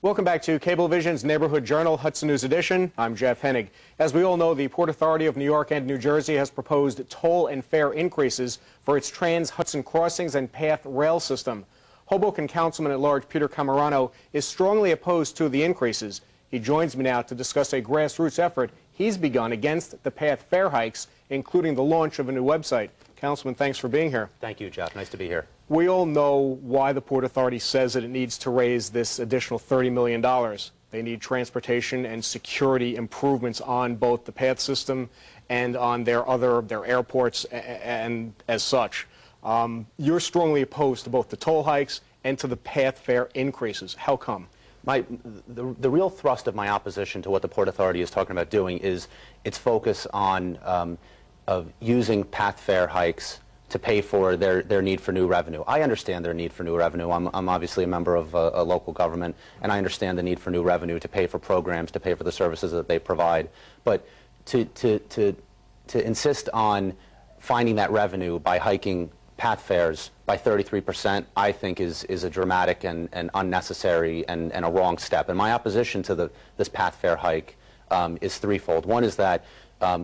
Welcome back to Cablevision's Neighborhood Journal, Hudson News Edition. I'm Jeff Hennig. As we all know, the Port Authority of New York and New Jersey has proposed toll and fare increases for its Trans-Hudson crossings and PATH rail system. Hoboken Councilman-at-Large Peter Cammarano is strongly opposed to the increases. He joins me now to discuss a grassroots effort he's begun against the PATH fare hikes, including the launch of a new website. Councilman, thanks for being here. Thank you, Jeff. Nice to be here. We all know why the Port Authority says that it needs to raise this additional $30 million. They need transportation and security improvements on both the PATH system and on their airports and as such. You're strongly opposed to both the toll hikes and to the PATH fare increases. How come? The real thrust of my opposition to what the Port Authority is talking about doing is its focus on of using PATH fare hikes to pay for their need for new revenue. I understand their need for new revenue. I'm obviously a member of a local government, and I understand the need for new revenue to pay for programs, to pay for the services that they provide. But to insist on finding that revenue by hiking PATH fares by 33%, I think is a dramatic and unnecessary and a wrong step. And my opposition to this PATH fare hike is threefold. One is that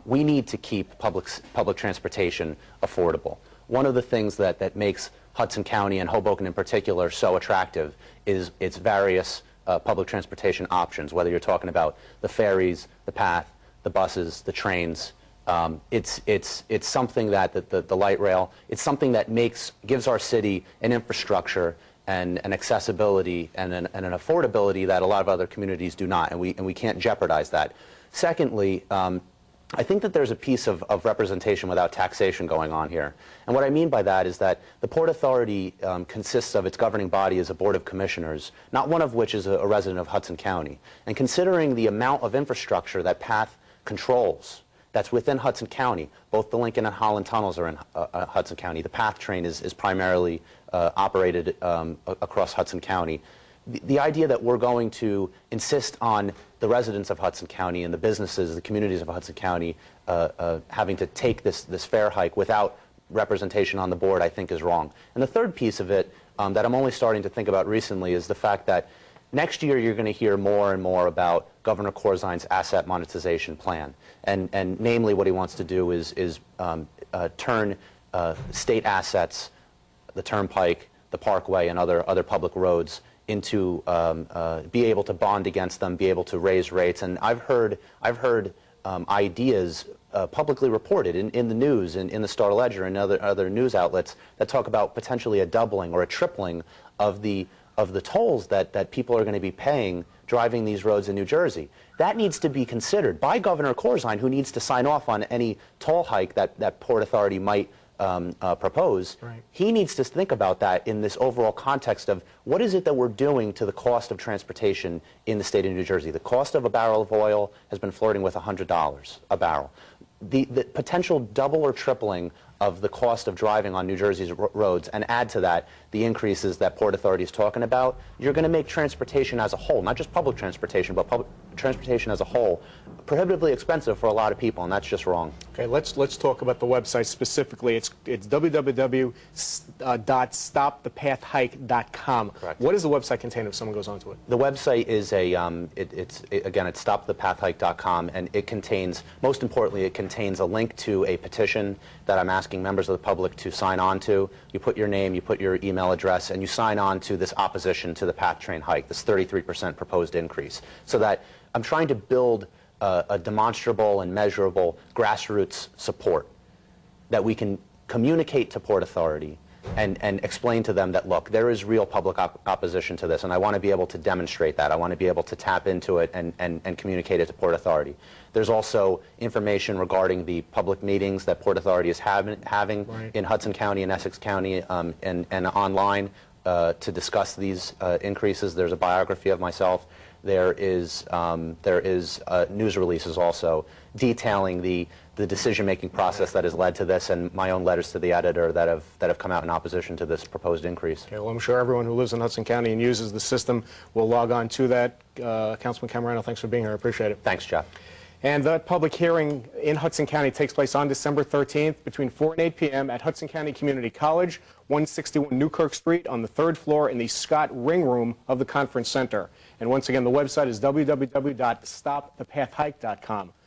we need to keep public transportation affordable. One of the things that makes Hudson County and Hoboken in particular so attractive is its various public transportation options, whether you're talking about the ferries, the PATH, the buses, the trains. It's something that the light rail, it's something that gives our city an infrastructure and an accessibility and an affordability that a lot of other communities do not, and we can't jeopardize that. Secondly, I think that there's a piece of representation without taxation going on here. And what I mean by that is that the Port Authority consists of its governing body as a board of commissioners, not one of which is a resident of Hudson County. And considering the amount of infrastructure that PATH controls, that's within Hudson County, both the Lincoln and Holland tunnels are in Hudson County. The PATH train is primarily operated across Hudson County. The idea that we're going to insist on the residents of Hudson County and the businesses, the communities of Hudson County having to take this fare hike without representation on the board, I think is wrong. And the third piece of it that I'm only starting to think about recently is the fact that next year you're going to hear more and more about Governor Corzine's asset monetization plan. And namely what he wants to do is turn state assets, the Turnpike, the Parkway, and other public roads into be able to bond against them, be able to raise rates. And I've heard ideas publicly reported in the news, in the Star Ledger and other news outlets that talk about potentially a doubling or a tripling of the tolls that people are going to be paying driving these roads in New Jersey. That needs to be considered by Governor Corzine, who needs to sign off on any toll hike that Port Authority might propose. Right. He needs to think about that in this overall context of what is it that we're doing to the cost of transportation in the state of New Jersey. The cost of a barrel of oil has been flirting with $100 a barrel. The potential double or tripling of the cost of driving on New Jersey's roads, and add to that the increases that Port Authority is talking about, you're going to make transportation as a whole, not just public transportation, but public transportation as a whole, prohibitively expensive for a lot of people, and that's just wrong. Okay, let's talk about the website specifically. It's www.stopthepathhike.com. Correct. What does the website contain if someone goes onto it? The website is again, it's stopthepathhike.com, and it contains, most importantly, it contains a link to a petition that I'm asking members of the public to sign on to. You put your name, you put your email address, and you sign on to this opposition to the PATH train hike, this 33% proposed increase, so that I'm trying to build a demonstrable and measurable grassroots support that we can communicate to Port Authority and explain to them that, look, there is real public opposition to this, and I want to be able to demonstrate that. I want to be able to tap into it and communicate it to Port Authority. There's also information regarding the public meetings that Port Authority is having Right. in Hudson County and Essex County and online to discuss these increases. There's a biography of myself. There is news releases also detailing the decision-making process that has led to this, and my own letters to the editor that have come out in opposition to this proposed increase. Okay, well, I'm sure everyone who lives in Hudson County and uses the system will log on to that. Councilman Cammarano, thanks for being here. I appreciate it. Thanks, Jeff. And that public hearing in Hudson County takes place on December 13th between 4 and 8 p.m. at Hudson County Community College, 161 Newkirk Street on the 3rd floor in the Scott Ring Room of the Conference Center. And once again, the website is www.stopthepathhike.com.